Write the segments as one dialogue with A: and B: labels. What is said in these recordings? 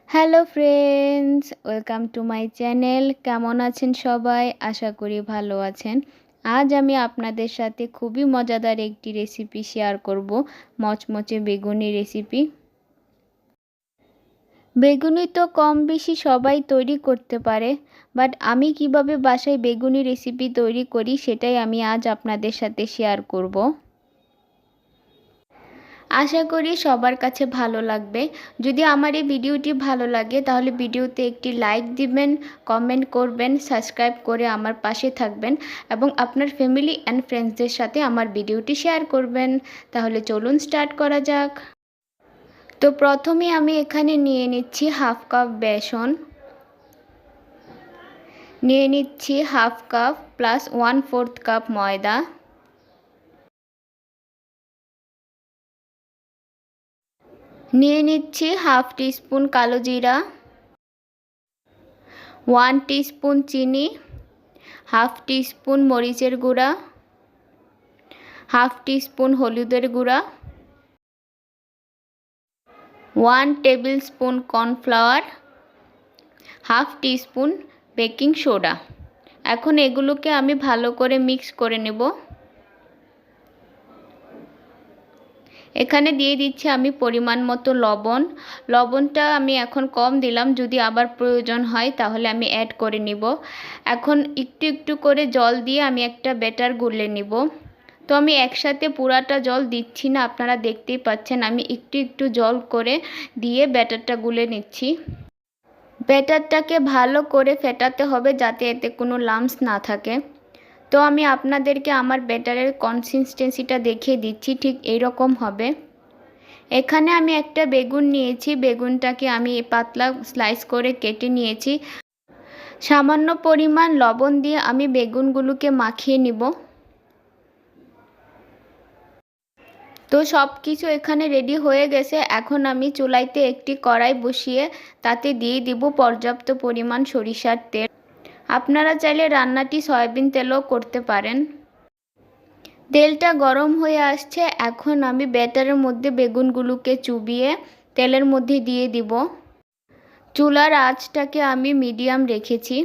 A: Hello friends, welcome to my channel. কেমন আছেন সবাই? আশা করি ভালো আছেন। আজ আমি আপনাদের সাথে খুবই মজাদার একটি রেসিপি শেয়ার করব, মচমচে বেগুনি রেসিপি। বেগুনি তো কম বেশি সবাই তৈরি করতে পারে, বাট আমি কিভাবে বাসায় বেগুনি রেসিপি তৈরি করি সেটাই আমি আজ আপনাদের সাথে শেয়ার করব। আশা করি সবার কাছে ভালো লাগবে। যদি আমার এই ভিডিওটি ভালো লাগে তাহলে ভিডিওতে একটি লাইক দিবেন, কমেন্ট করবেন, সাবস্ক্রাইব করে আমার পাশে থাকবেন এবং আপনার ফ্যামিলি অ্যান্ড ফ্রেন্ডসদের সাথে আমার ভিডিওটি শেয়ার করবেন। তাহলে চলুন স্টার্ট করা যাক। তো প্রথমে আমি এখানে নিয়ে নিচ্ছি হাফ কাপ বেসন, নিয়ে নিচ্ছি হাফ কাপ প্লাস 1/4 কাপ ময়দা, নিয়ে নিচ্ছি হাফ টিস্পুন কালো জিরা, 1 টিস্পুন চিনি, হাফ টিস্পুন মরিচের গুঁড়া, হাফ টিস্পুন হলুদের গুঁড়া, 1 table spoon cornflour, half teaspoon baking soda. এখন এগুলোকে আমি ভালো করে মিক্স করে নেব। এখানে দিয়ে দিচ্ছি আমি পরিমাণ মতো লবণ। লবণটা আমি এখন কম দিলাম, যদি আবার প্রয়োজন হয় তাহলে আমি অ্যাড করে নিব। এখন একটু একটু করে জল দিয়ে আমি একটা ব্যাটার গুলে নিব। তো আমি একসাথে পুরাটা জল দিচ্ছি না, আপনারা দেখতেই পাচ্ছেন আমি একটু একটু জল করে দিয়ে ব্যাটারটা গুলে নিচ্ছি। ব্যাটারটাকে ভালো করে ফেটাতে হবে যাতে এতে কোনো লাম্পস না থাকে। তো আমি আপনাদেরকে আমার ব্যাটারের কনসিস্টেন্সিটা দেখিয়ে দিচ্ছি, ঠিক এইরকম হবে। এখানে আমি একটা বেগুন নিয়েছি, বেগুনটাকে আমি পাতলা স্লাইস করে কেটে নিয়েছি। সামান্য পরিমাণ লবণ দিয়ে আমি বেগুনগুলোকে মাখিয়ে নিব। তো সব কিছু এখানে রেডি হয়ে গেছে। এখন আমি চুলাইতে একটি কড়াই বসিয়ে তাতে দিয়ে দিব পর্যাপ্ত পরিমাণ সরিষার তেল। আপনারা চাইলে রান্নাটি সয়াবিন তেলও করতে পারেন। তেলটা গরম হয়ে আসছে, এখন আমি ব্যাটারের মধ্যে বেগুনগুলোকে চুবিয়ে তেলের মধ্যে দিয়ে দিব। চুলার আঁচটাকে আমি মিডিয়াম রেখেছি।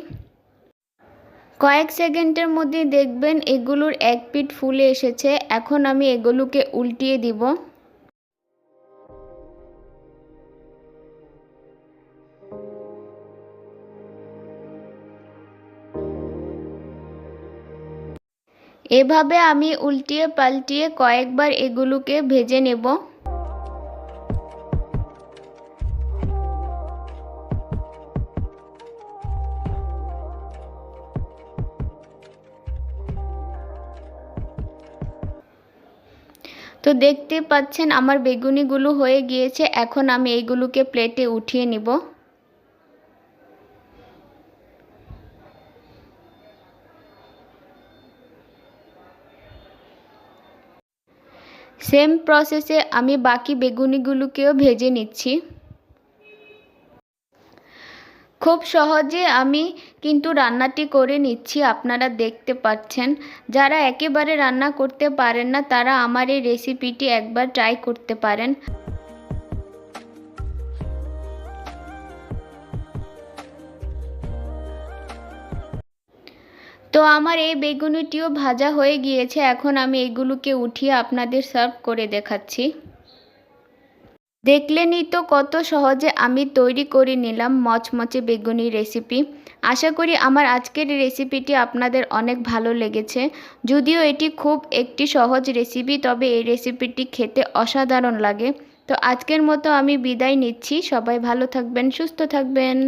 A: কয়েক সেকেন্ডের মধ্যে দেখবেন এগুলোর এক পিঠ ফুলে এসেছে। এখন আমি এগুলোকে উল্টিয়ে দিব। এভাবে আমি উল্টিয়ে পাল্টিয়ে কয়েকবার এগুলোকে ভেজে নেব। তো দেখতে পাচ্ছেন আমার বেগুনিগুলো হয়ে গিয়েছে। এখন আমি এইগুলোকে প্লেটে উঠিয়ে নিব। সেম প্রসেসে আমি বাকি বেগুনিগুলোকেও ভেজে নিচ্ছি। খুব সহজে আমি কিন্তু রান্নাটি করে নিচ্ছি, আপনারা দেখতে পাচ্ছেন। যারা একেবারে রান্না করতে পারেন না তারা আমার এই রেসিপিটি একবার ট্রাই করতে পারেন। তো আমার এই বেগুনিটিও ভাজা হয়ে গিয়েছে। এখন আমি এগুলোকে উঠিয়ে আপনাদের সার্ভ করে দেখাচ্ছি। দেখলেনই তো কত সহজে আমি তৈরি করে নিলাম মচমচে বেগুনি রেসিপি। আশা করি আমার আজকের রেসিপিটি আপনাদের অনেক ভালো লেগেছে। যদিও এটি খুব একটি সহজ রেসিপি, তবে এই রেসিপিটি খেতে অসাধারণ লাগে। তো আজকের মতো আমি বিদায় নিচ্ছি। সবাই ভালো থাকবেন, সুস্থ থাকবেন।